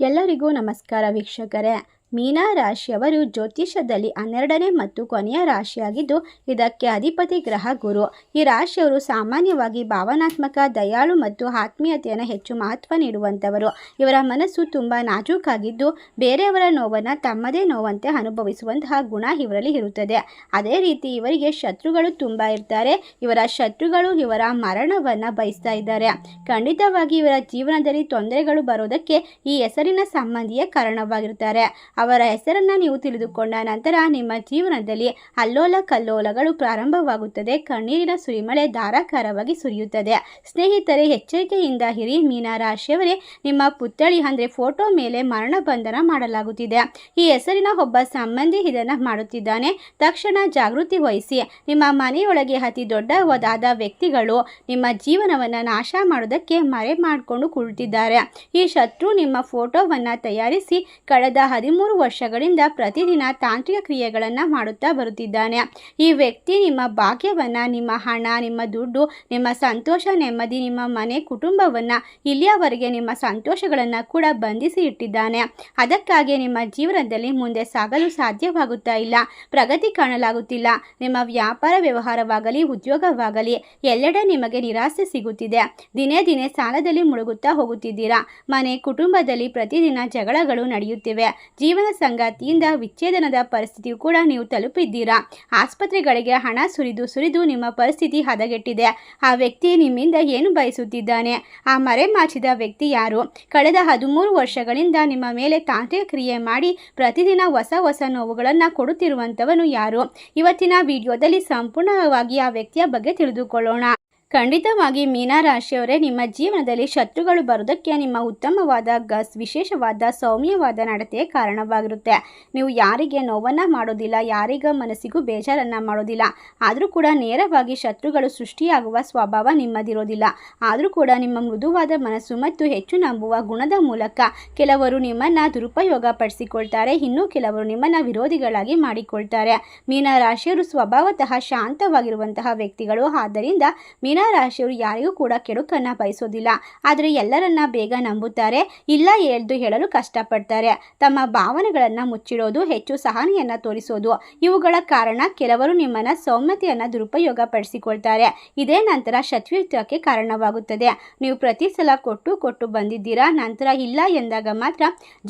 ಎಲ್ಲರಿಗೂ ನಮಸ್ಕಾರ ವೀಕ್ಷಕರೇ. ಮೀನ ರಾಶಿಯವರು ಜ್ಯೋತಿಷ್ಯದಲ್ಲಿ 12ನೇ ಮತ್ತು ಕೊನೆಯ ರಾಶಿಯಾಗಿದ್ದು ಇದಕ್ಕೆ ಅಧಿಪತಿ ಗ್ರಹ ಗುರು. ಈ ರಾಶಿಯವರು ಸಾಮಾನ್ಯವಾಗಿ ಭಾವನಾತ್ಮಕ, ದಯಾಳು ಮತ್ತು ಆತ್ಮೀಯತೆಯನ್ನು ಹೆಚ್ಚು ಮಹತ್ವ ನೀಡುವಂಥವರು. ಇವರ ಮನಸ್ಸು ತುಂಬ ನಾಜೂಕಾಗಿದ್ದು ಬೇರೆಯವರ ನೋವನ್ನು ತಮ್ಮದೇ ನೋವಂತೆ ಅನುಭವಿಸುವಂತಹ ಗುಣ ಇವರಲ್ಲಿ ಇರುತ್ತದೆ. ಅದೇ ರೀತಿ ಇವರಿಗೆ ಶತ್ರುಗಳು ತುಂಬ ಇರ್ತಾರೆ. ಇವರ ಶತ್ರುಗಳು ಇವರ ಮರಣವನ್ನು ಬಯಸ್ತಾ ಇದ್ದಾರೆ. ಖಂಡಿತವಾಗಿ ಇವರ ಜೀವನದಲ್ಲಿ ತೊಂದರೆಗಳು ಬರೋದಕ್ಕೆ ಈ ಹೆಸರಿನ ಸಂಬಂಧಿಯೇ ಕಾರಣವಾಗಿರ್ತಾರೆ. ಅವರ ಹೆಸರನ್ನು ನೀವು ತಿಳಿದುಕೊಂಡ ನಂತರ ನಿಮ್ಮ ಜೀವನದಲ್ಲಿ ಅಲ್ಲೋಲ ಕಲ್ಲೋಲಗಳು ಪ್ರಾರಂಭವಾಗುತ್ತದೆ. ಕಣ್ಣೀರಿನ ಸುರಿಮಳೆ ಧಾರಾಕಾರವಾಗಿ ಸುರಿಯುತ್ತದೆ. ಸ್ನೇಹಿತರೆ, ಎಚ್ಚರಿಕೆಯಿಂದ ಇರಿ. ಮೀನ ರಾಶಿಯವರೇ, ನಿಮ್ಮ ಪುತ್ಥಳಿ ಅಂದರೆ ಫೋಟೋ ಮೇಲೆ ಮರಣ ಬಂಧನ ಮಾಡಲಾಗುತ್ತಿದೆ. ಈ ಹೆಸರಿನ ಒಬ್ಬ ಸಂಬಂಧಿ ಇದನ್ನು ಮಾಡುತ್ತಿದ್ದಾನೆ. ತಕ್ಷಣ ಜಾಗೃತಿ ವಹಿಸಿ. ನಿಮ್ಮ ಮನೆಯೊಳಗೆ ಅತಿ ದೊಡ್ಡವಾದ ವ್ಯಕ್ತಿಗಳು ನಿಮ್ಮ ಜೀವನವನ್ನು ನಾಶ ಮಾಡೋದಕ್ಕೆ ಮರೆ ಮಾಡಿಕೊಂಡು ಕುಳಿತಿದ್ದಾರೆ. ಈ ಶತ್ರು ನಿಮ್ಮ ಫೋಟೋವನ್ನು ತಯಾರಿಸಿ ಕಳೆದ 13 ವರ್ಷಗಳಿಂದ ಪ್ರತಿದಿನ ತಾಂತ್ರಿಕ ಕ್ರಿಯೆಗಳನ್ನು ಮಾಡುತ್ತಾ ಬರುತ್ತಿದ್ದಾನೆ. ಈ ವ್ಯಕ್ತಿ ನಿಮ್ಮ ಭಾಗ್ಯವನ್ನು, ನಿಮ್ಮ ಹಣ, ನಿಮ್ಮ ದುಡ್ಡು, ನಿಮ್ಮ ಸಂತೋಷ, ನೆಮ್ಮದಿ, ನಿಮ್ಮ ಮನೆ, ಕುಟುಂಬವನ್ನು, ಇಲ್ಲಿಯವರೆಗೆ ನಿಮ್ಮ ಸಂತೋಷಗಳನ್ನು ಕೂಡ ಬಂಧಿಸಿ ಇಟ್ಟಿದ್ದಾನೆ. ಅದಕ್ಕಾಗಿ ನಿಮ್ಮ ಜೀವನದಲ್ಲಿ ಮುಂದೆ ಸಾಗಲು ಸಾಧ್ಯವಾಗುತ್ತಾ ಇಲ್ಲ. ಪ್ರಗತಿ ಕಾಣಲಾಗುತ್ತಿಲ್ಲ. ನಿಮ್ಮ ವ್ಯಾಪಾರ ವ್ಯವಹಾರವಾಗಲಿ, ಉದ್ಯೋಗವಾಗಲಿ ಎಲ್ಲೆಡೆ ನಿಮಗೆ ನಿರಾಸೆ ಸಿಗುತ್ತಿದೆ. ದಿನೇ ದಿನೇ ಸಾಲದಲ್ಲಿ ಮುಳುಗುತ್ತಾ ಹೋಗುತ್ತಿದ್ದೀರಾ. ಮನೆ, ಕುಟುಂಬದಲ್ಲಿ ಪ್ರತಿದಿನ ಜಗಳಗಳು ನಡೆಯುತ್ತಿವೆ. ಜೀವನ ಸಂಗಾತಿಯಿಂದ ವಿಚ್ಛೇದನದ ಪರಿಸ್ಥಿತಿಯು ಕೂಡ ನೀವು ತಲುಪಿದ್ದೀರಾ. ಆಸ್ಪತ್ರೆಗಳಿಗೆ ಹಣ ಸುರಿದು ನಿಮ್ಮ ಪರಿಸ್ಥಿತಿ ಹದಗೆಟ್ಟಿದೆ. ಆ ವ್ಯಕ್ತಿ ನಿಮ್ಮಿಂದ ಏನು ಬಯಸುತ್ತಿದ್ದಾನೆ? ಆ ಮರೆಮಾಚಿದ ವ್ಯಕ್ತಿ ಯಾರು? ಕಳೆದ 13 ವರ್ಷಗಳಿಂದ ನಿಮ್ಮ ಮೇಲೆ ತಾಂತ್ರಿಕ ಕ್ರಿಯೆ ಮಾಡಿ ಪ್ರತಿದಿನ ಹೊಸ ನೋವುಗಳನ್ನು ಕೊಡುತ್ತಿರುವಂಥವನು ಯಾರು? ಇವತ್ತಿನ ವಿಡಿಯೋದಲ್ಲಿ ಸಂಪೂರ್ಣವಾಗಿ ಆ ವ್ಯಕ್ತಿಯ ಬಗ್ಗೆ ತಿಳಿದುಕೊಳ್ಳೋಣ. ಖಂಡಿತವಾಗಿ ಮೀನ ರಾಶಿಯವರೇ, ನಿಮ್ಮ ಜೀವನದಲ್ಲಿ ಶತ್ರುಗಳು ಬರೋದಕ್ಕೆ ನಿಮ್ಮ ಉತ್ತಮವಾದ ವಿಶೇಷವಾದ ಸೌಮ್ಯವಾದ ನಡತೆ ಕಾರಣವಾಗಿರುತ್ತೆ. ನೀವು ಯಾರಿಗೆ ನೋವನ್ನು ಮಾಡೋದಿಲ್ಲ, ಯಾರಿಗ ಮನಸ್ಸಿಗೂ ಬೇಜಾರನ್ನು ಮಾಡೋದಿಲ್ಲ. ಆದರೂ ಕೂಡ ನೇರವಾಗಿ ಶತ್ರುಗಳು ಸೃಷ್ಟಿಯಾಗುವ ಸ್ವಭಾವ ನಿಮ್ಮದಿರೋದಿಲ್ಲ. ಆದರೂ ಕೂಡ ನಿಮ್ಮ ಮೃದುವಾದ ಮನಸ್ಸು ಮತ್ತು ಹೆಚ್ಚು ನಂಬುವ ಗುಣದ ಮೂಲಕ ಕೆಲವರು ನಿಮ್ಮನ್ನು ದುರುಪಯೋಗ ಪಡಿಸಿಕೊಳ್ತಾರೆ. ಇನ್ನು ಕೆಲವರು ನಿಮ್ಮನ್ನು ವಿರೋಧಿಗಳಾಗಿ ಮಾಡಿಕೊಳ್ತಾರೆ. ಮೀನ ರಾಶಿಯವರು ಸ್ವಭಾವತಃ ಶಾಂತವಾಗಿರುವಂತಹ ವ್ಯಕ್ತಿಗಳು. ಆದ್ದರಿಂದ ಮೀನ ರಾಶಿಯವರು ಯಾರಿಗೂ ಕೂಡ ಕೆಡುಕನ್ನು ಬಯಸೋದಿಲ್ಲ. ಆದರೆ ಎಲ್ಲರನ್ನ ಬೇಗ ನಂಬುತ್ತಾರೆ. ಇಲ್ಲ ಎಂದು ಹೇಳಲು ಕಷ್ಟಪಡ್ತಾರೆ. ತಮ್ಮ ಭಾವನೆಗಳನ್ನು ಮುಚ್ಚಿಡೋದು, ಹೆಚ್ಚು ಸಹನೆಯನ್ನು ತೋರಿಸೋದು, ಇವುಗಳ ಕಾರಣ ಕೆಲವರು ನಿಮ್ಮನ್ನು ಸೌಮ್ಯತೆಯನ್ನು ದುರುಪಯೋಗ ಪಡಿಸಿಕೊಳ್ತಾರೆ. ಇದೇ ನಂತರ ಶತ್ರುತ್ವಕ್ಕೆ ಕಾರಣವಾಗುತ್ತದೆ. ನೀವು ಪ್ರತಿ ಸಲ ಕೊಟ್ಟು ಬಂದಿದ್ದೀರಾ. ನಂತರ ಇಲ್ಲ ಎಂದಾಗ ಮಾತ್ರ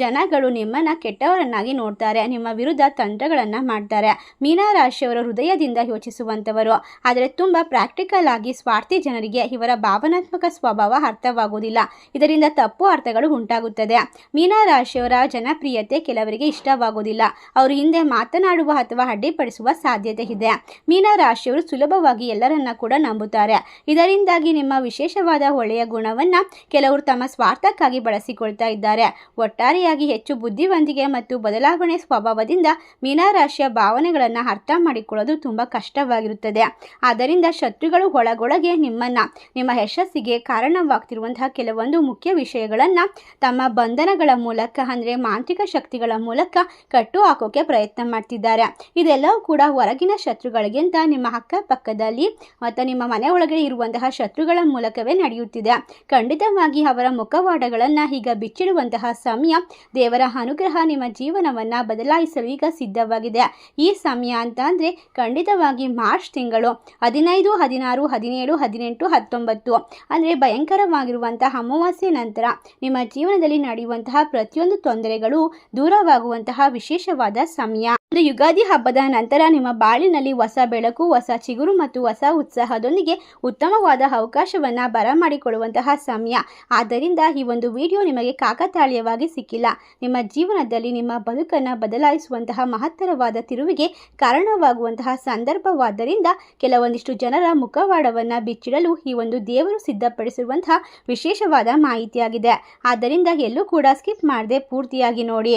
ಜನಗಳು ನಿಮ್ಮನ್ನು ಕೆಟ್ಟವರನ್ನಾಗಿ ನೋಡ್ತಾರೆ. ನಿಮ್ಮ ವಿರುದ್ಧ ತಂತ್ರಗಳನ್ನು ಮಾಡ್ತಾರೆ. ಮೀನ ರಾಶಿಯವರು ಹೃದಯದಿಂದ ಯೋಚಿಸುವಂಥವರು. ಆದರೆ ತುಂಬ ಪ್ರಾಕ್ಟಿಕಲ್ ಆಗಿ ಸ್ವಾರ್ಥಿ ಜನರಿಗೆ ಇವರ ಭಾವನಾತ್ಮಕ ಸ್ವಭಾವ ಅರ್ಥವಾಗುವುದಿಲ್ಲ. ಇದರಿಂದ ತಪ್ಪು ಅರ್ಥಗಳು ಉಂಟಾಗುತ್ತದೆ. ಮೀನ ರಾಶಿಯವರ ಜನಪ್ರಿಯತೆ ಕೆಲವರಿಗೆ ಇಷ್ಟವಾಗುವುದಿಲ್ಲ. ಅವರು ಹಿಂದೆ ಮಾತನಾಡುವ ಅಥವಾ ಅಡ್ಡಿಪಡಿಸುವ ಸಾಧ್ಯತೆ ಇದೆ. ಮೀನ ರಾಶಿಯವರು ಸುಲಭವಾಗಿ ಎಲ್ಲರನ್ನ ಕೂಡ ನಂಬುತ್ತಾರೆ. ಇದರಿಂದಾಗಿ ನಿಮ್ಮ ವಿಶೇಷವಾದ ಒಳ್ಳೆಯ ಗುಣವನ್ನು ಕೆಲವರು ತಮ್ಮ ಸ್ವಾರ್ಥಕ್ಕಾಗಿ ಬಳಸಿಕೊಳ್ತಾ ಇದ್ದಾರೆ. ಒಟ್ಟಾರೆಯಾಗಿ ಹೆಚ್ಚು ಬುದ್ಧಿವಂತಿಕೆ ಮತ್ತು ಬದಲಾವಣೆ ಸ್ವಭಾವದಿಂದ ಮೀನ ರಾಶಿಯ ಭಾವನೆಗಳನ್ನು ಅರ್ಥ ಮಾಡಿಕೊಳ್ಳೋದು ತುಂಬ ಕಷ್ಟವಾಗಿರುತ್ತದೆ. ಆದ್ದರಿಂದ ಶತ್ರುಗಳು ಒಳಗೊಳಗೆ ನಿಮ್ಮ ಯಶಸ್ಸಿಗೆ ಕಾರಣವಾಗ್ತಿರುವಂತಹ ಕೆಲವೊಂದು ಮುಖ್ಯ ವಿಷಯಗಳನ್ನು ತಮ್ಮ ಬಂಧನಗಳ ಮೂಲಕ, ಅಂದರೆ ಮಾಂತ್ರಿಕ ಶಕ್ತಿಗಳ ಮೂಲಕ ಕಟ್ಟು ಹಾಕೋಕೆ ಪ್ರಯತ್ನ ಮಾಡ್ತಿದ್ದಾರೆ. ಇದೆಲ್ಲವೂ ಕೂಡ ಹೊರಗಿನ ಶತ್ರುಗಳಿಗಿಂತ ನಿಮ್ಮ ಅಕ್ಕಪಕ್ಕದಲ್ಲಿ ಮತ್ತು ನಿಮ್ಮ ಮನೆ ಒಳಗಡೆ ಇರುವಂತಹ ಶತ್ರುಗಳ ಮೂಲಕವೇ ನಡೆಯುತ್ತಿದೆ. ಖಂಡಿತವಾಗಿ ಅವರ ಮುಖವಾಡಗಳನ್ನು ಈಗ ಬಿಚ್ಚಿಡುವಂತಹ ಸಮಯ. ದೇವರ ಅನುಗ್ರಹ ನಿಮ್ಮ ಜೀವನವನ್ನು ಬದಲಾಯಿಸಲು ಈಗ ಸಿದ್ಧವಾಗಿದೆ. ಈ ಸಮಯ ಅಂತ ಅಂದರೆ ಖಂಡಿತವಾಗಿ ಮಾರ್ಚ್ ತಿಂಗಳು 15, 16, 17, 18, 19 ಅಂದರೆ ಭಯಂಕರವಾಗಿರುವಂತಹ ಅಮಾವಾಸ್ಯೆ ನಂತರ ನಿಮ್ಮ ಜೀವನದಲ್ಲಿ ನಡೆಯುವಂತಹ ಪ್ರತಿಯೊಂದು ತೊಂದರೆಗಳು ದೂರವಾಗುವಂತಹ ವಿಶೇಷವಾದ ಸಮಯ. ಯುಗಾದಿ ಹಬ್ಬದ ನಂತರ ನಿಮ್ಮ ಬಾಳಿನಲ್ಲಿ ಹೊಸ ಬೆಳಕು, ಹೊಸ ಚಿಗುರು ಮತ್ತು ಹೊಸ ಉತ್ಸಾಹದೊಂದಿಗೆ ಉತ್ತಮವಾದ ಅವಕಾಶವನ್ನು ಬರಮಾಡಿಕೊಳ್ಳುವಂತಹ ಸಮಯ. ಆದ್ದರಿಂದ ಈ ಒಂದು ವಿಡಿಯೋ ನಿಮಗೆ ಕಾಕತಾಳೀಯವಾಗಿ ಸಿಕ್ಕಿಲ್ಲ. ನಿಮ್ಮ ಜೀವನದಲ್ಲಿ ನಿಮ್ಮ ಬದುಕನ್ನು ಬದಲಾಯಿಸುವಂತಹ ಮಹತ್ತರವಾದ ತಿರುವಿಗೆ ಕಾರಣವಾಗುವಂತಹ ಸಂದರ್ಭವಾದ್ದರಿಂದ ಕೆಲವೊಂದಿಷ್ಟು ಜನರ ಮುಖವಾಡವನ್ನು ಬಿಚ್ಚಿಡಲು ಈ ಒಂದು ದೇವರು ಸಿದ್ಧಪಡಿಸಿರುವಂತಹ ವಿಶೇಷವಾದ ಮಾಹಿತಿಯಾಗಿದೆ. ಆದ್ದರಿಂದ ಎಲ್ಲೂ ಕೂಡ ಸ್ಕಿಪ್ ಮಾಡದೆ ಪೂರ್ತಿಯಾಗಿ ನೋಡಿ.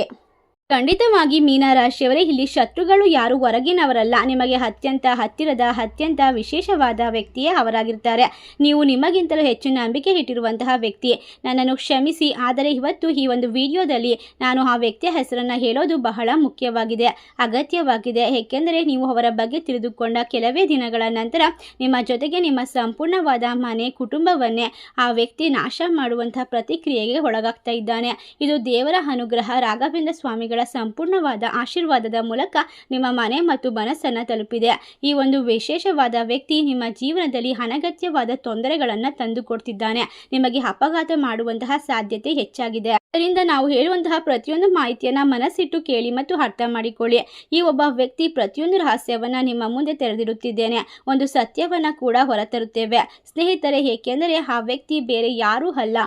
ಖಂಡಿತವಾಗಿ ಮೀನರಾಶಿಯವರೇ, ಇಲ್ಲಿ ಶತ್ರುಗಳು ಯಾರು ಹೊರಗಿನವರಲ್ಲ, ನಿಮಗೆ ಅತ್ಯಂತ ಹತ್ತಿರದ ಅತ್ಯಂತ ವಿಶೇಷವಾದ ವ್ಯಕ್ತಿಯೇ ಅವರಾಗಿರ್ತಾರೆ. ನೀವು ನಿಮಗಿಂತಲೂ ಹೆಚ್ಚು ನಂಬಿಕೆ ಇಟ್ಟಿರುವಂತಹ ವ್ಯಕ್ತಿ. ನನ್ನನ್ನು ಕ್ಷಮಿಸಿ, ಆದರೆ ಇವತ್ತು ಈ ಒಂದು ವಿಡಿಯೋದಲ್ಲಿ ನಾನು ಆ ವ್ಯಕ್ತಿಯ ಹೆಸರನ್ನು ಹೇಳೋದು ಬಹಳ ಮುಖ್ಯವಾಗಿದೆ, ಅಗತ್ಯವಾಗಿದೆ. ಏಕೆಂದರೆ ನೀವು ಅವರ ಬಗ್ಗೆ ತಿಳಿದುಕೊಂಡ ಕೆಲವೇ ದಿನಗಳ ನಂತರ ನಿಮ್ಮ ಜೊತೆಗೆ ನಿಮ್ಮ ಸಂಪೂರ್ಣವಾದ ಮನೆ ಕುಟುಂಬವನ್ನೇ ಆ ವ್ಯಕ್ತಿ ನಾಶ ಮಾಡುವಂತಹ ಪ್ರತಿಕ್ರಿಯೆಗೆ ಒಳಗಾಗ್ತಾ ಇದ್ದಾನೆ. ಇದು ದೇವರ ಅನುಗ್ರಹ, ರಾಘವೇಂದ್ರ ಸ್ವಾಮಿಗಳ ಸಂಪೂರ್ಣವಾದ ಆಶೀರ್ವಾದದ ಮೂಲಕ ನಿಮ್ಮ ಮನೆ ಮತ್ತು ಮನಸ್ಸನ್ನು ತಲುಪಿದೆ. ಈ ಒಂದು ವಿಶೇಷವಾದ ವ್ಯಕ್ತಿ ನಿಮ್ಮ ಜೀವನದಲ್ಲಿ ಅನಗತ್ಯವಾದ ತೊಂದರೆಗಳನ್ನು ತಂದುಕೊಡ್ತಿದ್ದಾನೆ. ನಿಮಗೆ ಅಪಘಾತ ಮಾಡುವಂತಹ ಸಾಧ್ಯತೆ ಹೆಚ್ಚಾಗಿದೆ. ಅದರಿಂದ ನಾವು ಹೇಳುವಂತಹ ಪ್ರತಿಯೊಂದು ಮಾಹಿತಿಯನ್ನು ಮನಸ್ಸಿಟ್ಟು ಕೇಳಿ ಮತ್ತು ಅರ್ಥ ಮಾಡಿಕೊಳ್ಳಿ. ಈ ಒಬ್ಬ ವ್ಯಕ್ತಿ ಪ್ರತಿಯೊಂದು ರಹಸ್ಯವನ್ನು ನಿಮ್ಮ ಮುಂದೆ ತೆರೆದಿರುತ್ತಿದ್ದೇನೆ. ಒಂದು ಸತ್ಯವನ್ನು ಕೂಡ ಹೊರತರುತ್ತೇವೆ ಸ್ನೇಹಿತರೆ. ಏಕೆಂದರೆ ಆ ವ್ಯಕ್ತಿ ಬೇರೆ ಯಾರೂ ಅಲ್ಲ,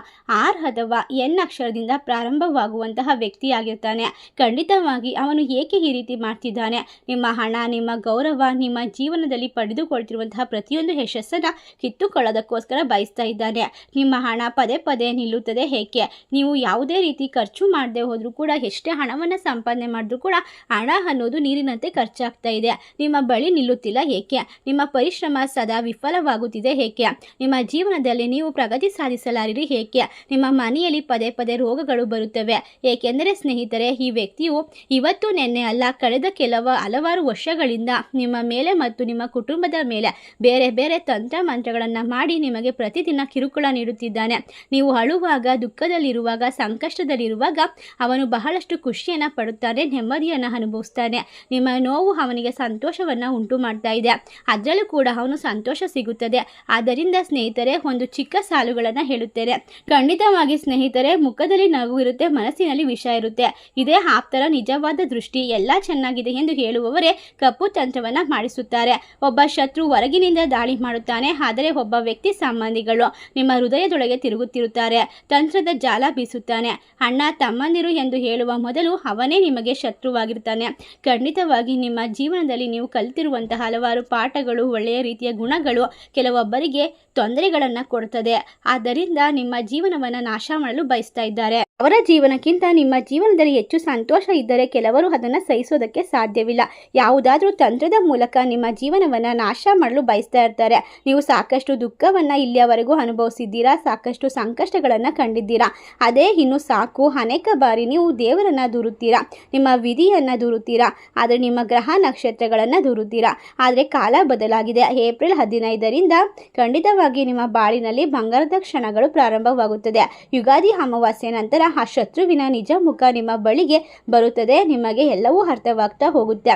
ಆರ್ ಅಥವಾ ಎನ್ ಅಕ್ಷರದಿಂದ ಪ್ರಾರಂಭವಾಗುವಂತಹ ವ್ಯಕ್ತಿಯಾಗಿರ್ತಾನೆ. ಖಂಡಿತವಾಗಿ ಅವನು ಏಕೆ ಈ ರೀತಿ ಮಾಡ್ತಿದ್ದಾನೆ? ನಿಮ್ಮ ಹಣ, ನಿಮ್ಮ ಗೌರವ, ನಿಮ್ಮ ಜೀವನದಲ್ಲಿ ಪಡೆದುಕೊಳ್ತಿರುವಂತಹ ಪ್ರತಿಯೊಂದು ಯಶಸ್ಸನ್ನು ಕಿತ್ತುಕೊಳ್ಳೋದಕ್ಕೋಸ್ಕರ ಬಯಸ್ತಾ ಇದ್ದಾನೆ. ನಿಮ್ಮ ಹಣ ಪದೇ ಪದೇ ನಿಲ್ಲುತ್ತದೆ ಏಕೆ? ನೀವು ಯಾವುದೇ ರೀತಿ ಖರ್ಚು ಮಾಡದೆ ಹೋದರೂ ಕೂಡ, ಎಷ್ಟೇ ಹಣವನ್ನು ಸಂಪಾದನೆ ಮಾಡಿದ್ರೂ ಕೂಡ ಹಣ ಅನ್ನೋದು ನೀರಿನಂತೆ ಖರ್ಚಾಗ್ತಾ ಇದೆ. ನಿಮ್ಮ ಬಳಿ ನಿಲ್ಲುತ್ತಿಲ್ಲ ಏಕೆ? ನಿಮ್ಮ ಪರಿಶ್ರಮ ಸದಾ ವಿಫಲವಾಗುತ್ತಿದೆ ಏಕೆ? ನಿಮ್ಮ ಜೀವನದಲ್ಲಿ ನೀವು ಪ್ರಗತಿ ಸಾಧಿಸಲಾರಿರಿ ಏಕೆ? ನಿಮ್ಮ ಮನೆಯಲ್ಲಿ ಪದೇ ಪದೇ ರೋಗಗಳು ಬರುತ್ತವೆ. ಏಕೆಂದರೆ ಸ್ನೇಹಿತರೆ, ಈ ವ್ಯಕ್ತಿಯು ಇವತ್ತು ನೆನ್ನೆ ಅಲ್ಲ, ಕಳೆದ ಹಲವಾರು ವರ್ಷಗಳಿಂದ ನಿಮ್ಮ ಮೇಲೆ ಮತ್ತು ನಿಮ್ಮ ಕುಟುಂಬದ ಮೇಲೆ ಬೇರೆ ಬೇರೆ ತಂತ್ರ ಮಂತ್ರಗಳನ್ನು ಮಾಡಿ ನಿಮಗೆ ಪ್ರತಿದಿನ ಕಿರುಕುಳ ನೀಡುತ್ತಿದ್ದಾನೆ. ನೀವು ಅಳುವಾಗ, ದುಃಖದಲ್ಲಿರುವಾಗ, ಸಂಕಷ್ಟದಲ್ಲಿರುವಾಗ ಅವನು ಬಹಳಷ್ಟು ಖುಷಿಯನ್ನು ಪಡುತ್ತಾನೆ, ನೆಮ್ಮದಿಯನ್ನು ಅನುಭವಿಸ್ತಾನೆ. ನಿಮ್ಮ ನೋವು ಅವನಿಗೆ ಸಂತೋಷವನ್ನು ಉಂಟು ಮಾಡ್ತಾ ಇದೆ, ಅದರಲ್ಲೂ ಕೂಡ ಅವನು ಸಂತೋಷ ಸಿಗುತ್ತದೆ. ಆದ್ದರಿಂದ ಸ್ನೇಹಿತರೆ, ಒಂದು ಚಿಕ್ಕ ಸಾಲುಗಳನ್ನು ಹೇಳುತ್ತೇನೆ. ಖಂಡಿತವಾಗಿ ಸ್ನೇಹಿತರೆ, ಮುಖದಲ್ಲಿ ನಗು ಇರುತ್ತೆ, ಮನಸ್ಸಿನಲ್ಲಿ ವಿಷ ಇರುತ್ತೆ. ಇದೇ ಆಪ್ತರ ನಿಜವಾದ ದೃಷ್ಟಿ. ಎಲ್ಲ ಚೆನ್ನಾಗಿದೆ ಎಂದು ಹೇಳುವವರೇ ಕಪ್ಪು ತಂತ್ರವನ್ನು ಮಾಡಿಸುತ್ತಾರೆ. ಒಬ್ಬ ಶತ್ರು ಹೊರಗಿನಿಂದ ದಾಳಿ ಮಾಡುತ್ತಾನೆ, ಆದರೆ ಒಬ್ಬ ವ್ಯಕ್ತಿ ಸಂಬಂಧಿಗಳು ನಿಮ್ಮ ಹೃದಯದೊಳಗೆ ತಿರುಗುತ್ತಿರುತ್ತಾರೆ, ತಂತ್ರದ ಜಾಲ ಬೀಸುತ್ತಾನೆ. ಅಣ್ಣ ತಮ್ಮಂದಿರು ಎಂದು ಹೇಳುವ ಮೊದಲು ಅವನೇ ನಿಮಗೆ ಶತ್ರುವಾಗಿರ್ತಾನೆ. ಖಂಡಿತವಾಗಿ ನಿಮ್ಮ ಜೀವನದಲ್ಲಿ ನೀವು ಕಲಿತಿರುವಂತಹ ಹಲವಾರು ಪಾಠಗಳು, ಒಳ್ಳೆಯ ರೀತಿಯ ಗುಣಗಳು ಕೆಲವೊಬ್ಬರಿಗೆ ತೊಂದರೆಗಳನ್ನು ಕೊಡುತ್ತದೆ. ಆದ್ದರಿಂದ ನಿಮ್ಮ ಜೀವನವನ್ನು ನಾಶ ಮಾಡಲು ಬಯಸ್ತಾ ಇದ್ದಾರೆ. ಅವರ ಜೀವನಕ್ಕಿಂತ ನಿಮ್ಮ ಜೀವನದಲ್ಲಿ ಹೆಚ್ಚು ಸಂತೋಷ ಇದ್ದರೆ ಕೆಲವರು ಅದನ್ನು ಸಹಿಸೋದಕ್ಕೆ ಸಾಧ್ಯವಿಲ್ಲ. ಯಾವುದಾದ್ರೂ ತಂತ್ರದ ಮೂಲಕ ನಿಮ್ಮ ಜೀವನವನ್ನು ನಾಶ ಮಾಡಲು ಬಯಸ್ತಾ ಇರ್ತಾರೆ. ನೀವು ಸಾಕಷ್ಟು ದುಃಖವನ್ನು ಇಲ್ಲಿಯವರೆಗೂ ಅನುಭವಿಸಿದ್ದೀರಾ, ಸಾಕಷ್ಟು ಸಂಕಷ್ಟಗಳನ್ನು ಕಂಡಿದ್ದೀರಾ. ಅದೇ ಇನ್ನು ಸಾಕು. ಅನೇಕ ಬಾರಿ ನೀವು ದೇವರನ್ನು ದೂರುತ್ತೀರಾ, ನಿಮ್ಮ ವಿಧಿಯನ್ನು ದೂರುತ್ತೀರಾ, ಆದರೆ ನಿಮ್ಮ ಗ್ರಹ ನಕ್ಷತ್ರಗಳನ್ನು ದೂರುತ್ತೀರಾ. ಆದರೆ ಕಾಲ ಬದಲಾಗಿದೆ. ಏಪ್ರಿಲ್ 15ರಿಂದ ಖಂಡಿತವಾಗಿ ನಿಮ್ಮ ಬಾಳಿನಲ್ಲಿ ಬಂಗಾರದ ಕ್ಷಣಗಳು ಪ್ರಾರಂಭವಾಗುತ್ತದೆ. ಯುಗಾದಿ ಅಮಾವಾಸ್ಯೆ ನಂತರ ಆ ಶತ್ರುವಿನ ನಿಜ ಮುಖ ನಿಮ್ಮ ಬಳಿಗೆ ಬರುತ್ತದೆ. ನಿಮಗೆ ಎಲ್ಲವೂ ಅರ್ಥವಾಗ್ತಾ ಹೋಗುತ್ತೆ.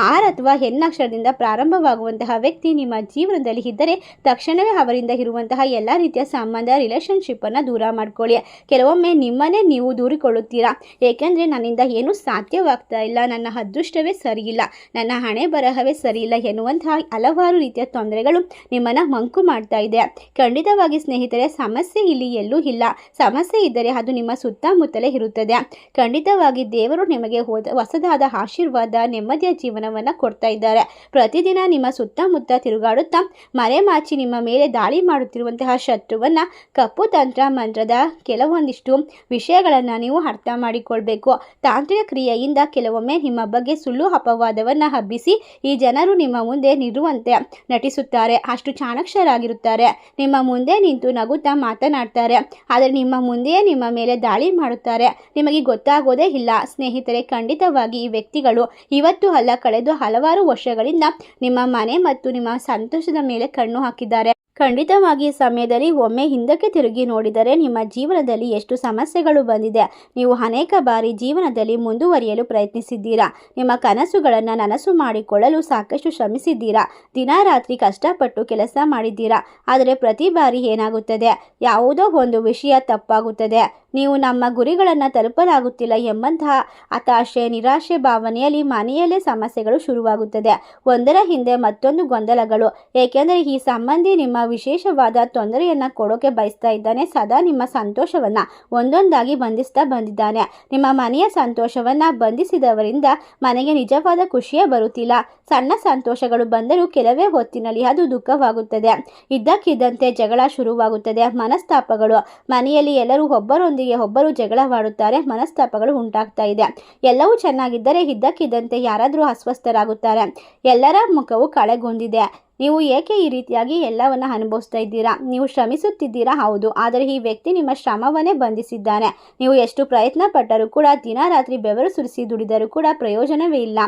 ಆರ್ ಅಥವಾ ಎನ್ ಅಕ್ಷರದಿಂದ ಪ್ರಾರಂಭವಾಗುವಂತಹ ವ್ಯಕ್ತಿ ನಿಮ್ಮ ಜೀವನದಲ್ಲಿ ಇದ್ದರೆ ತಕ್ಷಣವೇ ಅವರಿಂದ ಇರುವಂತಹ ಎಲ್ಲ ರೀತಿಯ ಸಂಬಂಧ, ರಿಲೇಶನ್ಶಿಪ್ ಅನ್ನು ದೂರ ಮಾಡ್ಕೊಳ್ಳಿ. ಕೆಲವೊಮ್ಮೆ ನಿಮ್ಮನ್ನೇ ನೀವು ದೂರಿಕೊಳ್ಳುತ್ತೀರಾ. ಏಕೆಂದರೆ ನನ್ನಿಂದ ಏನೂ ಸಾಧ್ಯವಾಗ್ತಾ ಇಲ್ಲ, ನನ್ನ ಅದೃಷ್ಟವೇ ಸರಿಯಿಲ್ಲ, ನನ್ನ ಹಣೆ ಬರಹವೇ ಸರಿಯಿಲ್ಲ ಎನ್ನುವಂತಹ ಹಲವಾರು ರೀತಿಯ ತೊಂದರೆಗಳು ನಿಮ್ಮನ್ನು ಮಂಕು ಮಾಡ್ತಾ ಇದೆ. ಖಂಡಿತವಾಗಿ ಸ್ನೇಹಿತರೆ, ಸಮಸ್ಯೆ ಇಲ್ಲಿ ಎಲ್ಲೂ ಇಲ್ಲ. ಸಮಸ್ಯೆ ಇದ್ದರೆ ಅದು ನಿಮ್ಮ ಸುತ್ತಮುತ್ತಲೇ ಇರುತ್ತದೆ. ಖಂಡಿತವಾಗಿ ದೇವರು ನಿಮಗೆ ಹೊಸದಾದ ಆಶೀರ್ವಾದ, ನೆಮ್ಮದಿಯ ಜೀವನವನ್ನು ಕೊಡ್ತಾ ಇದ್ದಾರೆ. ಪ್ರತಿದಿನ ನಿಮ್ಮ ಸುತ್ತಮುತ್ತ ತಿರುಗಾಡುತ್ತಾ ಮರೆಮಾಚಿ ನಿಮ್ಮ ಮೇಲೆ ದಾಳಿ ಮಾಡುತ್ತಿರುವಂತಹ ಶತ್ರುವನ್ನು ಕಪ್ಪು ತಂತ್ರ ಮಂತ್ರದ ಕೆಲವೊಂದಿಷ್ಟು ವಿಷಯಗಳನ್ನು ನೀವು ಅರ್ಥ ಮಾಡಿಕೊಳ್ಬೇಕು. ತಾಂತ್ರಿಕ ಕ್ರಿಯೆಯಿಂದ ಕೆಲವೊಮ್ಮೆ ನಿಮ್ಮ ಬಗ್ಗೆ ಸುಳ್ಳು ಅಪವಾದವನ್ನು ಹಬ್ಬಿಸಿ ಈ ಜನರು ನಿಮ್ಮ ಮುಂದೆ ನಿಲ್ಲುವಂತೆ ನಟಿಸುತ್ತಾರೆ. ಅಷ್ಟು ಚಾಣಾಕ್ಷರಾಗಿರುತ್ತಾರೆ. ನಿಮ್ಮ ಮುಂದೆ ನಿಂತು ನಗುತ್ತಾ ಮಾತನಾಡ್ತಾರೆ, ಆದರೆ ನಿಮ್ಮ ಮುಂದೆಯೇ ನಿಮ್ಮ ಮೇಲೆ ದಾಳಿ ಮಾಡುತ್ತಾರೆ. ನಿಮಗೆ ಗೊತ್ತಾಗೋದೇ ಇಲ್ಲ. ಸ್ನೇಹಿತರೆ, ಖಂಡಿತವಾಗಿ ಈ ವ್ಯಕ್ತಿಗಳು ಇವತ್ತು ಅಲ್ಲ, ಕಳೆದ ಹಲವಾರು ವರ್ಷಗಳಿಂದ ನಿಮ್ಮ ಮನೆ ಮತ್ತು ನಿಮ್ಮ ಸಂತೋಷದ ಮೇಲೆ ಕಣ್ಣು ಹಾಕಿದ್ದಾರೆ. ಖಂಡಿತವಾಗಿ ಸಮಯದಲ್ಲಿ ಒಮ್ಮೆ ಹಿಂದಕ್ಕೆ ತಿರುಗಿ ನೋಡಿದರೆ ನಿಮ್ಮ ಜೀವನದಲ್ಲಿ ಎಷ್ಟು ಸಮಸ್ಯೆಗಳು ಬಂದಿದೆ. ನೀವು ಅನೇಕ ಬಾರಿ ಜೀವನದಲ್ಲಿ ಮುಂದುವರಿಯಲು ಪ್ರಯತ್ನಿಸಿದ್ದೀರಾ. ನಿಮ್ಮ ಕನಸುಗಳನ್ನು ನನಸು ಮಾಡಿಕೊಳ್ಳಲು ಸಾಕಷ್ಟು ಶ್ರಮಿಸಿದ್ದೀರಾ. ದಿನ ರಾತ್ರಿ ಕಷ್ಟಪಟ್ಟು ಕೆಲಸ ಮಾಡಿದ್ದೀರಾ. ಆದರೆ ಪ್ರತಿ ಬಾರಿ ಏನಾಗುತ್ತದೆ? ಯಾವುದೋ ಒಂದು ವಿಷಯ ತಪ್ಪಾಗುತ್ತದೆ. ನೀವು ನಮ್ಮ ಗುರಿಗಳನ್ನು ತಲುಪಲಾಗುತ್ತಿಲ್ಲ ಎಂಬಂತಹ ಹತಾಶೆ, ನಿರಾಶೆ ಭಾವನೆಯಲ್ಲಿ ಮನೆಯಲ್ಲೇ ಸಮಸ್ಯೆಗಳು ಶುರುವಾಗುತ್ತದೆ. ಒಂದರ ಹಿಂದೆ ಮತ್ತೊಂದು ಗೊಂದಲಗಳು. ಏಕೆಂದರೆ ಈ ಸಂಬಂಧಿ ನಿಮ್ಮ ವಿಶೇಷವಾದ ತೊಂದರೆಯನ್ನು ಕೊಡೋಕೆ ಬಯಸ್ತಾ ಇದ್ದಾನೆ. ಸದಾ ನಿಮ್ಮ ಸಂತೋಷವನ್ನು ಒಂದೊಂದಾಗಿ ಬಂಧಿಸ್ತಾ ಬಂದಿದ್ದಾನೆ. ನಿಮ್ಮ ಮನೆಯ ಸಂತೋಷವನ್ನು ಬಂಧಿಸಿದವರಿಂದ ಮನೆಗೆ ನಿಜವಾದ ಖುಷಿಯೇ ಬರುತ್ತಿಲ್ಲ. ಸಣ್ಣ ಸಂತೋಷಗಳು ಬಂದರೂ ಕೆಲವೇ ಹೊತ್ತಿನಲ್ಲಿ ಅದು ದುಃಖವಾಗುತ್ತದೆ. ಇದ್ದಕ್ಕಿದ್ದಂತೆ ಜಗಳ ಶುರುವಾಗುತ್ತದೆ, ಮನಸ್ತಾಪಗಳು. ಮನೆಯಲ್ಲಿ ಎಲ್ಲರೂ ಒಬ್ಬರೊಂದಿಗೆ ಒಬ್ಬರಿಗೊಬ್ಬರಿಗೆ ಒಬ್ಬರು ಜಗಳವಾಡುತ್ತಾರೆ, ಮನಸ್ತಾಪಗಳು ಉಂಟಾಗ್ತಾ ಇದೆ. ಎಲ್ಲವೂ ಚೆನ್ನಾಗಿದ್ದರೆ ಇದ್ದಕ್ಕಿದ್ದಂತೆ ಯಾರಾದರೂ ಅಸ್ವಸ್ಥರಾಗುತ್ತಾರೆ. ಎಲ್ಲರ ಮುಖವು ಕಳೆಗುಂದಿದೆ. ನೀವು ಏಕೆ ಈ ರೀತಿಯಾಗಿ ಎಲ್ಲವನ್ನ ಅನುಭವಿಸ್ತಾ ಇದ್ದೀರಾ? ನೀವು ಶ್ರಮಿಸುತ್ತಿದ್ದೀರಾ, ಹೌದು, ಆದರೆ ಈ ವ್ಯಕ್ತಿ ನಿಮ್ಮ ಶ್ರಮವನ್ನೇ ಬಂಧಿಸಿದ್ದಾನೆ. ನೀವು ಎಷ್ಟು ಪ್ರಯತ್ನ ಪಟ್ಟರೂ ಕೂಡ, ದಿನ ರಾತ್ರಿ ಬೆವರು ಸುರಿಸಿ ದುಡಿದರೂ ಕೂಡ ಪ್ರಯೋಜನವೇ ಇಲ್ಲ,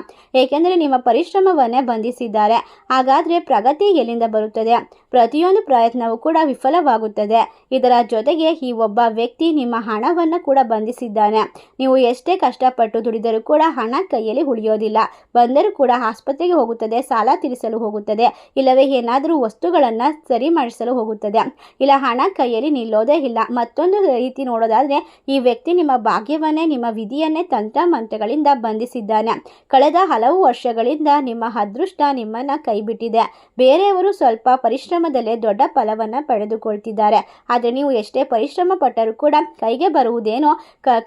ಏಕೆಂದರೆ ನಿಮ್ಮ ಪರಿಶ್ರಮವನ್ನೇ ಬಂಧಿಸಿದ್ದಾರೆ. ಹಾಗಾದರೆ ಪ್ರಗತಿ ಎಲ್ಲಿಂದ ಬರುತ್ತದೆ? ಪ್ರತಿಯೊಂದು ಪ್ರಯತ್ನವೂ ಕೂಡ ವಿಫಲವಾಗುತ್ತದೆ. ಇದರ ಜೊತೆಗೆ ಈ ಒಬ್ಬ ವ್ಯಕ್ತಿ ನಿಮ್ಮ ಹಣವನ್ನು ಕೂಡ ಬಂಧಿಸಿದ್ದಾನೆ. ನೀವು ಎಷ್ಟೇ ಕಷ್ಟಪಟ್ಟು ದುಡಿದರೂ ಕೂಡ ಹಣ ಕೈಯಲ್ಲಿ ಉಳಿಯೋದಿಲ್ಲ. ಬಂದರೂ ಕೂಡ ಆಸ್ಪತ್ರೆಗೆ ಹೋಗುತ್ತದೆ, ಸಾಲ ತೀರಿಸಲು ಹೋಗುತ್ತದೆ, ಇಲ್ಲವೇ ಏನಾದರೂ ವಸ್ತುಗಳನ್ನು ಸರಿ ಮಾಡಿಸಲು ಹೋಗುತ್ತದೆ. ಇಲ್ಲ, ಹಣ ಕೈಯಲ್ಲಿ ನಿಲ್ಲೋದೇ ಇಲ್ಲ. ಮತ್ತೊಂದು ರೀತಿ ನೋಡೋದಾದರೆ ಈ ವ್ಯಕ್ತಿ ನಿಮ್ಮ ಭಾಗ್ಯವನ್ನೇ, ನಿಮ್ಮ ವಿಧಿಯನ್ನೇ ತಂತ್ರ ಮಂತ್ರಗಳಿಂದ ಬಂಧಿಸಿದ್ದಾನೆ. ಕಳೆದ ಹಲವು ವರ್ಷಗಳಿಂದ ನಿಮ್ಮ ಅದೃಷ್ಟ ನಿಮ್ಮನ್ನು ಕೈಬಿಟ್ಟಿದೆ. ಬೇರೆಯವರು ಸ್ವಲ್ಪ ಪರಿಶ್ರಮದಲ್ಲೇ ದೊಡ್ಡ ಫಲವನ್ನು ಪಡೆದುಕೊಳ್ತಿದ್ದಾರೆ. ಆದರೆ ನೀವು ಎಷ್ಟೇ ಪರಿಶ್ರಮ ಪಟ್ಟರೂ ಕೂಡ ಕೈಗೆ ಬರುವುದೇನೋ,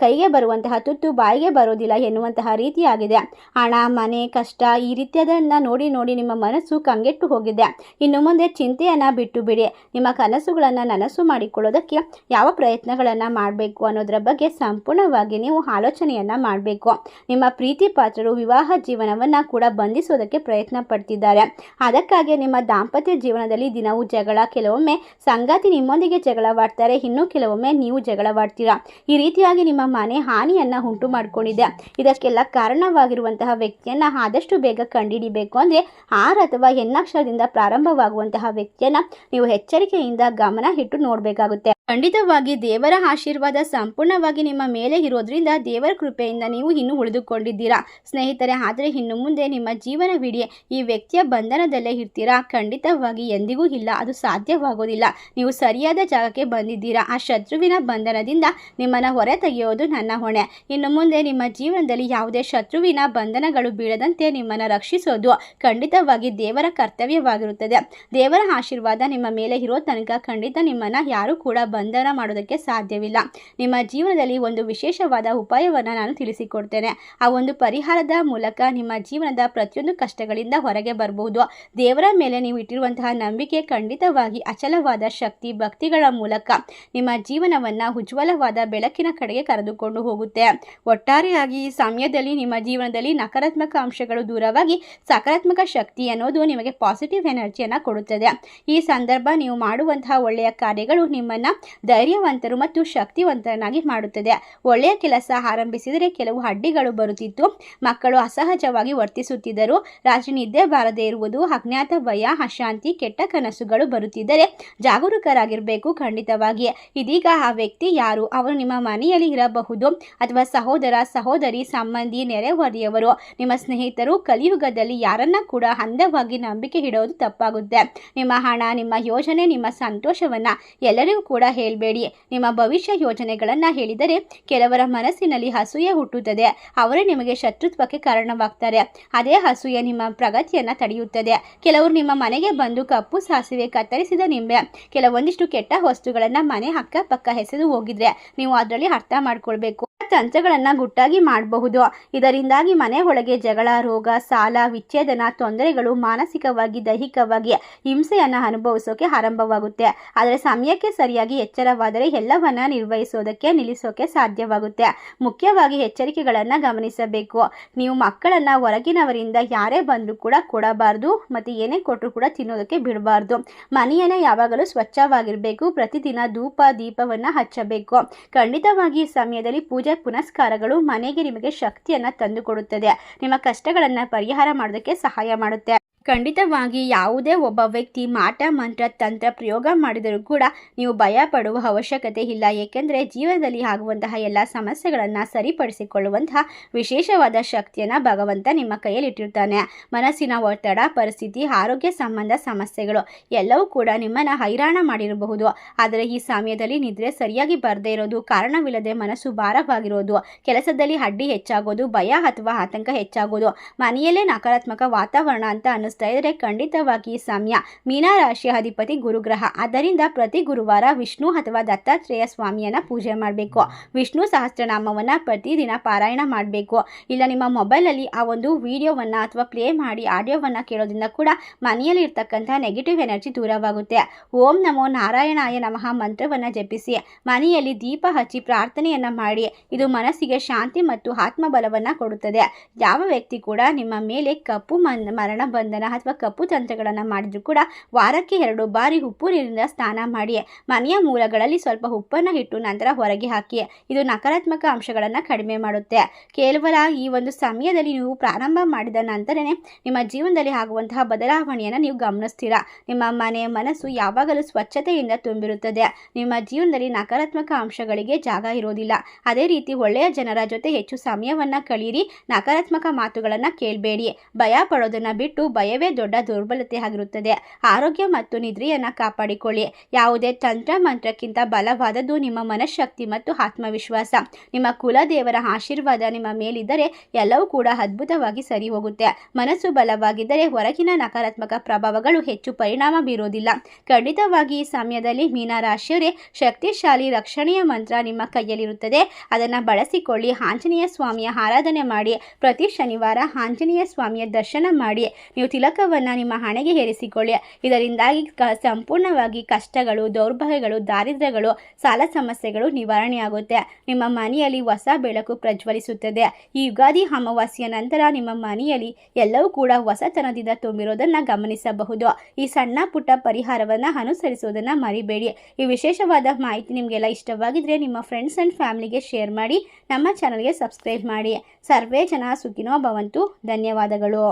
ಕೈಗೆ ಬರುವಂತಹ ತುತ್ತು ಬಾಯಿಗೆ ಬರೋದಿಲ್ಲ ಎನ್ನುವಂತಹ ರೀತಿಯಾಗಿದೆ. ಹಣ, ಮನೆ, ಕಷ್ಟ ಈ ರೀತಿಯದನ್ನು ನೋಡಿ ನೋಡಿ ನಿಮ್ಮ ಮನಸ್ಸು ಕಂಗೆಟ್ಟು ಹೋಗಿದೆ. ಇನ್ನು ಮುಂದೆ ಚಿಂತೆಯನ್ನು ಬಿಟ್ಟು ಬಿಡಿ. ನಿಮ್ಮ ಕನಸುಗಳನ್ನು ನನಸು ಮಾಡಿಕೊಳ್ಳೋದಕ್ಕೆ ಯಾವ ಪ್ರಯತ್ನಗಳನ್ನು ಮಾಡಬೇಕು ಅನ್ನೋದರ ಬಗ್ಗೆ ಸಂಪೂರ್ಣವಾಗಿ ನೀವು ಆಲೋಚನೆಯನ್ನು ಮಾಡಬೇಕು. ನಿಮ್ಮ ಪ್ರೀತಿ ಪಾತ್ರರು ವಿವಾಹ ಜೀವನವನ್ನು ಕೂಡ ಬಂಧಿಸೋದಕ್ಕೆ ಪ್ರಯತ್ನ ಪಡ್ತಿದ್ದಾರೆ. ಅದಕ್ಕಾಗಿ ನಿಮ್ಮ ದಾಂಪತ್ಯ ಜೀವನದಲ್ಲಿ ದಿನವೂ ಜಗಳ, ಕೆಲವೊಮ್ಮೆ ಸಂಗಾತಿ ನಿಮ್ಮೊಂದಿಗೆ ಜಗಳವಾಡ್ತಾರೆ, ಇನ್ನು ಕೆಲವೊಮ್ಮೆ ನೀವು ಜಗಳವಾಡ್ತೀರಾ. ಈ ರೀತಿಯಾಗಿ ನಿಮ್ಮ ಮನೆ ಹಾನಿಯನ್ನು ಉಂಟು ಮಾಡಿಕೊಂಡಿದೆ. ಇದಕ್ಕೆಲ್ಲ ಕಾರಣವಾಗಿರುವಂತಹ ವ್ಯಕ್ತಿಯನ್ನು ಆದಷ್ಟು ಬೇಗ ಕಂಡುಹಿಡಿಬೇಕು. ಅಂದರೆ ಆರ್ ಅಥವಾ ಎನ್ ಅಕ್ಷರದಿಂದ ಪ್ರಾರಂಭವಾಗುವಂತಹ ವ್ಯಕ್ತಿಯನ್ನು ನೀವು ಎಚ್ಚರಿಕೆಯಿಂದ ಗಮನ ಇಟ್ಟು ನೋಡಬೇಕಾಗುತ್ತೆ. ಖಂಡಿತವಾಗಿ ದೇವರ ಆಶೀರ್ವಾದ ಸಂಪೂರ್ಣವಾಗಿ ನಿಮ್ಮ ಮೇಲೆ ಇರೋದ್ರಿಂದ ದೇವರ ಕೃಪೆಯಿಂದ ನೀವು ಇನ್ನೂ ಉಳಿದುಕೊಂಡಿದ್ದೀರಾ ಸ್ನೇಹಿತರೆ. ಆದರೆ ಇನ್ನು ಮುಂದೆ ನಿಮ್ಮ ಜೀವನವಿಡೀ ಈ ವ್ಯಕ್ತಿಯ ಬಂಧನದಲ್ಲೇ ಇರ್ತೀರಾ? ಖಂಡಿತವಾಗಿ ಎಂದಿಗೂ ಇಲ್ಲ, ಅದು ಸಾಧ್ಯವಾಗೋದಿಲ್ಲ. ನೀವು ಸರಿಯಾದ ಜಾಗಕ್ಕೆ ಬಂದಿದ್ದೀರಾ. ಆ ಶತ್ರುವಿನ ಬಂಧನದಿಂದ ನಿಮ್ಮನ್ನು ಹೊರ ತೆಗೆಯೋದು ನನ್ನ ಹೊಣೆ. ಇನ್ನು ಮುಂದೆ ನಿಮ್ಮ ಜೀವನದಲ್ಲಿ ಯಾವುದೇ ಶತ್ರುವಿನ ಬಂಧನಗಳು ಬೀಳದಂತೆ ನಿಮ್ಮನ್ನು ರಕ್ಷಿಸೋದು ಖಂಡಿತವಾಗಿ ದೇವರ ಕರ್ತವ್ಯವಾಗಿರುತ್ತದೆ. ದೇವರ ಆಶೀರ್ವಾದ ನಿಮ್ಮ ಮೇಲೆ ಇರೋ ತನಕ ಖಂಡಿತ ನಿಮ್ಮನ್ನು ಯಾರೂ ಕೂಡ ಬಂಧನ ಮಾಡೋದಕ್ಕೆ ಸಾಧ್ಯವಿಲ್ಲ. ನಿಮ್ಮ ಜೀವನದಲ್ಲಿ ಒಂದು ವಿಶೇಷವಾದ ಉಪಾಯವನ್ನು ನಾನು ತಿಳಿಸಿಕೊಡ್ತೇನೆ. ಆ ಒಂದು ಪರಿಹಾರದ ಮೂಲಕ ನಿಮ್ಮ ಜೀವನದ ಪ್ರತಿಯೊಂದು ಕಷ್ಟಗಳಿಂದ ಹೊರಗೆ ಬರಬಹುದು. ದೇವರ ಮೇಲೆ ನೀವು ಇಟ್ಟಿರುವಂತಹ ನಂಬಿಕೆ ಖಂಡಿತವಾಗಿ ಅಚಲವಾದ ಶಕ್ತಿ, ಭಕ್ತಿಗಳ ಮೂಲಕ ನಿಮ್ಮ ಜೀವನವನ್ನು ಉಜ್ವಲವಾದ ಬೆಳಕಿನ ಕಡೆಗೆ ಕರೆದುಕೊಂಡು ಹೋಗುತ್ತೆ. ಒಟ್ಟಾರೆಯಾಗಿ ಈ ಸಮಯದಲ್ಲಿ ನಿಮ್ಮ ಜೀವನದಲ್ಲಿ ನಕಾರಾತ್ಮಕ ಅಂಶಗಳು ದೂರವಾಗಿ ಸಕಾರಾತ್ಮಕ ಶಕ್ತಿ ಅನ್ನೋದು ನಿಮಗೆ ಪಾಸಿಟಿವ್ ಎನರ್ಜಿಯನ್ನು ಕೊಡುತ್ತದೆ. ಈ ಸಂದರ್ಭ ನೀವು ಮಾಡುವಂತಹ ಒಳ್ಳೆಯ ಕಾರ್ಯಗಳು ನಿಮ್ಮನ್ನು ಧೈರ್ಯವಂತರು ಮತ್ತು ಶಕ್ತಿವಂತರನ್ನಾಗಿ ಮಾಡುತ್ತದೆ. ಒಳ್ಳೆಯ ಕೆಲಸ ಆರಂಭಿಸಿದರೆ ಕೆಲವು ಅಡ್ಡಿಗಳು ಬರುತ್ತಿತ್ತು. ಮಕ್ಕಳು ಅಸಹಜವಾಗಿ ವರ್ತಿಸುತ್ತಿದ್ದರು. ರಾತ್ರಿ ನಿದ್ದೆ ಬಾರದೇ ಇರುವುದು, ಅಜ್ಞಾತ ಭಯ, ಅಶಾಂತಿ, ಕೆಟ್ಟ ಕನಸುಗಳು ಬರುತ್ತಿದ್ದರೆ ಜಾಗರೂಕರಾಗಿರಬೇಕು. ಖಂಡಿತವಾಗಿ ಇದೀಗ ಆ ವ್ಯಕ್ತಿ ಯಾರು? ಅವರು ನಿಮ್ಮ ಮನೆಯಲ್ಲಿ ಇರಬಹುದು, ಅಥವಾ ಸಹೋದರ, ಸಹೋದರಿ, ಸಂಬಂಧಿ, ನೆರೆಹೊರೆಯವರು, ನಿಮ್ಮ ಸ್ನೇಹಿತರು. ಕಲಿಯುಗದಲ್ಲಿ ಯಾರನ್ನ ಕೂಡ ಅಂದವಾಗಿ ನಂಬಿಕೆ ಇಡೋದು ತಪ್ಪಾಗುತ್ತೆ. ನಿಮ್ಮ ಹಣ, ನಿಮ್ಮ ಯೋಜನೆ, ನಿಮ್ಮ ಸಂತೋಷವನ್ನು ಎಲ್ಲರಿಗೂ ಕೂಡ ಹೇಳಬೇಡಿ. ನಿಮ್ಮ ಭವಿಷ್ಯ ಯೋಜನೆಗಳನ್ನು ಹೇಳಿದರೆ ಕೆಲವರ ಮನಸ್ಸಿನಲ್ಲಿ ಅಸೂಯೆ ಹುಟ್ಟುತ್ತದೆ. ಅವರೇ ನಿಮಗೆ ಶತ್ರುತ್ವಕ್ಕೆ ಕಾರಣವಾಗ್ತಾರೆ. ಅದೇ ಅಸೂಯೆ ನಿಮ್ಮ ಪ್ರಗತಿಯನ್ನು ತಡೆಯುತ್ತದೆ. ಕೆಲವರು ನಿಮ್ಮ ಮನೆಗೆ ಬಂದು ಕಪ್ಪು ಸಾಸಿವೆ, ಕತ್ತರಿಸಿದ ನಿಂಬೆ, ಕೆಲವೊಂದಿಷ್ಟು ಕೆಟ್ಟ ವಸ್ತುಗಳನ್ನು ಮನೆ ಅಕ್ಕಪಕ್ಕ ಎಸೆದು ಹೋಗಿದ್ರೆ ನೀವು ಅದರಲ್ಲಿ ಅರ್ಥ ಮಾಡ್ಕೊಳ್ಬೇಕು. ತಂತ್ರಗಳನ್ನು ಗುಟ್ಟಾಗಿ ಮಾಡಬಹುದು. ಇದರಿಂದಾಗಿ ಮನೆ ಒಳಗೆ ಜಗಳ, ರೋಗ, ಸಾಲ, ವಿಚ್ಛೇದನ, ತೊಂದರೆಗಳು, ಮಾನಸಿಕವಾಗಿ, ದೈಹಿಕವಾಗಿ ಹಿಂಸೆಯನ್ನು ಅನುಭವಿಸೋಕೆ ಆರಂಭವಾಗುತ್ತೆ. ಆದರೆ ಸಮಯಕ್ಕೆ ಸರಿಯಾಗಿ ಎಚ್ಚರವಾದರೆ ಎಲ್ಲವನ್ನ ನಿರ್ವಹಿಸೋದಕ್ಕೆ, ನಿಲ್ಲಿಸೋಕೆ ಸಾಧ್ಯವಾಗುತ್ತೆ. ಮುಖ್ಯವಾಗಿ ಎಚ್ಚರಿಕೆಗಳನ್ನು ಗಮನಿಸಬೇಕು. ನೀವು ಮಕ್ಕಳನ್ನು ಹೊರಗಿನವರಿಂದ ಯಾರೇ ಬಂದರೂ ಕೂಡ ಕೊಡಬಾರ್ದು, ಮತ್ತು ಏನೇ ಕೊಟ್ಟರು ಕೂಡ ತಿನ್ನೋದಕ್ಕೆ ಬಿಡಬಾರ್ದು. ಮನೆಯನ್ನು ಯಾವಾಗಲೂ ಸ್ವಚ್ಛವಾಗಿರಬೇಕು. ಪ್ರತಿದಿನ ಧೂಪ ದೀಪವನ್ನು ಹಚ್ಚಬೇಕು. ಖಂಡಿತವಾಗಿ ಈ ಸಮಯದಲ್ಲಿ ಪೂಜೆ ಪುನಸ್ಕಾರಗಳು ಮನೆಗೆ ನಿಮಗೆ ಶಕ್ತಿಯನ್ನು ತಂದುಕೊಡುತ್ತದೆ. ನಿಮ್ಮ ಕಷ್ಟಗಳನ್ನು ಪರಿಹಾರ ಮಾಡೋದಕ್ಕೆ ಸಹಾಯ ಮಾಡುತ್ತೆ. ಖಂಡಿತವಾಗಿ ಯಾವುದೇ ಒಬ್ಬ ವ್ಯಕ್ತಿ ಮಾಟ ಮಂತ್ರ ತಂತ್ರ ಪ್ರಯೋಗ ಮಾಡಿದರೂ ಕೂಡ ನೀವು ಭಯ ಪಡುವ ಅವಶ್ಯಕತೆ ಇಲ್ಲ. ಏಕೆಂದರೆ ಜೀವನದಲ್ಲಿ ಆಗುವಂತಹ ಎಲ್ಲ ಸಮಸ್ಯೆಗಳನ್ನು ಸರಿಪಡಿಸಿಕೊಳ್ಳುವಂತಹ ವಿಶೇಷವಾದ ಶಕ್ತಿಯನ್ನು ಭಗವಂತ ನಿಮ್ಮ ಕೈಯಲ್ಲಿಟ್ಟಿರ್ತಾನೆ. ಮನಸ್ಸಿನ ಒತ್ತಡ, ಪರಿಸ್ಥಿತಿ, ಆರೋಗ್ಯ ಸಂಬಂಧ ಸಮಸ್ಯೆಗಳು ಎಲ್ಲವೂ ಕೂಡ ನಿಮ್ಮನ್ನು ಹೈರಾಣ ಮಾಡಿರಬಹುದು. ಆದರೆ ಈ ಸಮಯದಲ್ಲಿ ನಿದ್ರೆ ಸರಿಯಾಗಿ ಬರದೇ ಇರೋದು, ಕಾರಣವಿಲ್ಲದೆ ಮನಸ್ಸು ಭಾರವಾಗಿರೋದು, ಕೆಲಸದಲ್ಲಿ ಅಡ್ಡಿ ಹೆಚ್ಚಾಗೋದು, ಭಯ ಅಥವಾ ಆತಂಕ ಹೆಚ್ಚಾಗೋದು, ಮನೆಯಲ್ಲೇ ನಕಾರಾತ್ಮಕ ವಾತಾವರಣ ಅಂತ ಅನ್ನಿಸ್ತಾ ಇದ್ದರೆ ಖಂಡಿತವಾಗಿ ಈ ಸಮಯ ಮೀನ ರಾಶಿಯ ಅಧಿಪತಿ ಗುರುಗ್ರಹ. ಆದ್ದರಿಂದ ಪ್ರತಿ ಗುರುವಾರ ವಿಷ್ಣು ಅಥವಾ ದತ್ತಾತ್ರೇಯ ಸ್ವಾಮಿಯನ್ನು ಪೂಜೆ ಮಾಡಬೇಕು. ವಿಷ್ಣು ಸಹಸ್ರನಾಮವನ್ನು ಪ್ರತಿದಿನ ಪಾರಾಯಣ ಮಾಡಬೇಕು. ಇಲ್ಲ ನಿಮ್ಮ ಮೊಬೈಲಲ್ಲಿ ಆ ಒಂದು ವಿಡಿಯೋವನ್ನು ಅಥವಾ ಪ್ಲೇ ಮಾಡಿ ಆಡಿಯೋವನ್ನು ಕೇಳೋದ್ರಿಂದ ಕೂಡ ಮನೆಯಲ್ಲಿ ಇರ್ತಕ್ಕಂಥ ನೆಗೆಟಿವ್ ಎನರ್ಜಿ ದೂರವಾಗುತ್ತೆ. ಓಂ ನಮೋ ನಾರಾಯಣಾಯ ನಮಃ ಮಂತ್ರವನ್ನು ಜಪಿಸಿ ಮನೆಯಲ್ಲಿ ದೀಪ ಹಚ್ಚಿ ಪ್ರಾರ್ಥನೆಯನ್ನು ಮಾಡಿ. ಇದು ಮನಸ್ಸಿಗೆ ಶಾಂತಿ ಮತ್ತು ಆತ್ಮಬಲವನ್ನು ಕೊಡುತ್ತದೆ. ಯಾವ ವ್ಯಕ್ತಿ ಕೂಡ ನಿಮ್ಮ ಮೇಲೆ ಕಪ್ಪು ಮರಣ ಬಂಧನ ಅಥವಾ ಕಪ್ಪು ತಂತ್ರಗಳನ್ನು ಮಾಡಿದ್ರು ಕೂಡ ವಾರಕ್ಕೆ 2 ಬಾರಿ ಉಪ್ಪು ನೀರಿನಿಂದ ಸ್ನಾನ ಮಾಡಿ. ಮನೆಯ ಮೂಲಗಳಲ್ಲಿ ಸ್ವಲ್ಪ ಉಪ್ಪನ್ನು ಇಟ್ಟು ನಂತರ ಹೊರಗೆ ಹಾಕಿ. ಇದು ನಕಾರಾತ್ಮಕ ಅಂಶಗಳನ್ನು ಕಡಿಮೆ ಮಾಡುತ್ತೆ. ಕೇವಲ ಈ ಒಂದು ಸಮಯದಲ್ಲಿ ನೀವು ಪ್ರಾರಂಭ ಮಾಡಿದ ನಂತರನೇ ನಿಮ್ಮ ಜೀವನದಲ್ಲಿ ಆಗುವಂತಹ ಬದಲಾವಣೆಯನ್ನು ನೀವು ಗಮನಿಸ್ತೀರಾ. ನಿಮ್ಮ ಮನೆ ಮನಸ್ಸು ಯಾವಾಗಲೂ ಸ್ವಚ್ಛತೆಯಿಂದ ತುಂಬಿರುತ್ತದೆ. ನಿಮ್ಮ ಜೀವನದಲ್ಲಿ ನಕಾರಾತ್ಮಕ ಅಂಶಗಳಿಗೆ ಜಾಗ ಇರೋದಿಲ್ಲ. ಅದೇ ರೀತಿ ಒಳ್ಳೆಯ ಜನರ ಜೊತೆ ಹೆಚ್ಚು ಸಮಯವನ್ನು ಕಳೆಯಿರಿ. ನಕಾರಾತ್ಮಕ ಮಾತುಗಳನ್ನು ಕೇಳಬೇಡಿ. ಭಯ ಪಡೋದನ್ನು ಬಿಟ್ಟು ಭಯವೇ ದೊಡ್ಡ ದುರ್ಬಲತೆ ಆಗಿರುತ್ತದೆ. ಆರೋಗ್ಯ ಮತ್ತು ನಿದ್ರೆಯನ್ನು ಕಾಪಾಡಿಕೊಳ್ಳಿ. ಯಾವುದೇ ತಂತ್ರ ಮಂತ್ರಕ್ಕಿಂತ ಬಲವಾದದ್ದು ನಿಮ್ಮ ಮನಃಶಕ್ತಿ ಮತ್ತು ಆತ್ಮವಿಶ್ವಾಸ. ನಿಮ್ಮ ಕುಲದೇವರ ಆಶೀರ್ವಾದ ನಿಮ್ಮ ಮೇಲಿದ್ದರೆ ಎಲ್ಲವೂ ಕೂಡ ಅದ್ಭುತವಾಗಿ ಸರಿ ಹೋಗುತ್ತೆ. ಮನಸ್ಸು ಬಲವಾಗಿದ್ದರೆ ಹೊರಗಿನ ನಕಾರಾತ್ಮಕ ಪ್ರಭಾವಗಳು ಹೆಚ್ಚು ಪರಿಣಾಮ ಬೀರೋದಿಲ್ಲ. ಖಂಡಿತವಾಗಿ ಈ ಸಮಯದಲ್ಲಿ ಮೀನ ರಾಶಿಯವರೇ ಶಕ್ತಿಶಾಲಿ ರಕ್ಷಣೆಯ ಮಂತ್ರ ನಿಮ್ಮ ಕೈಯಲ್ಲಿರುತ್ತದೆ. ಅದನ್ನು ಬಳಸಿಕೊಳ್ಳಿ. ಆಂಜನೇಯ ಸ್ವಾಮಿಯ ಆರಾಧನೆ ಮಾಡಿ. ಪ್ರತಿ ಶನಿವಾರ ಆಂಜನೇಯ ಸ್ವಾಮಿಯ ದರ್ಶನ ಮಾಡಿ. ನೀವು ತಿಲಕವನ್ನು ನಿಮ್ಮ ಹಣೆಗೆ ಏರಿಸಿಕೊಳ್ಳಿ. ಇದರಿಂದಾಗಿ ಸಂಪೂರ್ಣವಾಗಿ ಕಷ್ಟಗಳು, ದೌರ್ಭಾಗ್ಯಗಳು, ದಾರಿದ್ರ್ಯಗಳು, ಸಾಲ ಸಮಸ್ಯೆಗಳು ನಿವಾರಣೆಯಾಗುತ್ತೆ. ನಿಮ್ಮ ಮನೆಯಲ್ಲಿ ಹೊಸ ಬೆಳಕು ಪ್ರಜ್ವಲಿಸುತ್ತದೆ. ಈ ಯುಗಾದಿ ಅಮಾವಾಸ್ಯೆಯ ನಂತರ ನಿಮ್ಮ ಮನೆಯಲ್ಲಿ ಎಲ್ಲವೂ ಕೂಡ ಹೊಸತನದಿಂದ ತುಂಬಿರೋದನ್ನು ಗಮನಿಸಬಹುದು. ಈ ಸಣ್ಣ ಪುಟ್ಟ ಪರಿಹಾರವನ್ನು ಅನುಸರಿಸುವುದನ್ನು ಮರಿಬೇಡಿ. ಈ ವಿಶೇಷವಾದ ಮಾಹಿತಿ ನಿಮಗೆಲ್ಲ ಇಷ್ಟವಾಗಿದ್ದರೆ ನಿಮ್ಮ ಫ್ರೆಂಡ್ಸ್ ಆ್ಯಂಡ್ ಫ್ಯಾಮಿಲಿಗೆ ಶೇರ್ ಮಾಡಿ. ನಮ್ಮ ಚಾನಲ್ಗೆ ಸಬ್ಸ್ಕ್ರೈಬ್ ಮಾಡಿ. ಸರ್ವೇ ಜನ ಸುಖಿನೋ ಭವಂತು. ಧನ್ಯವಾದಗಳು.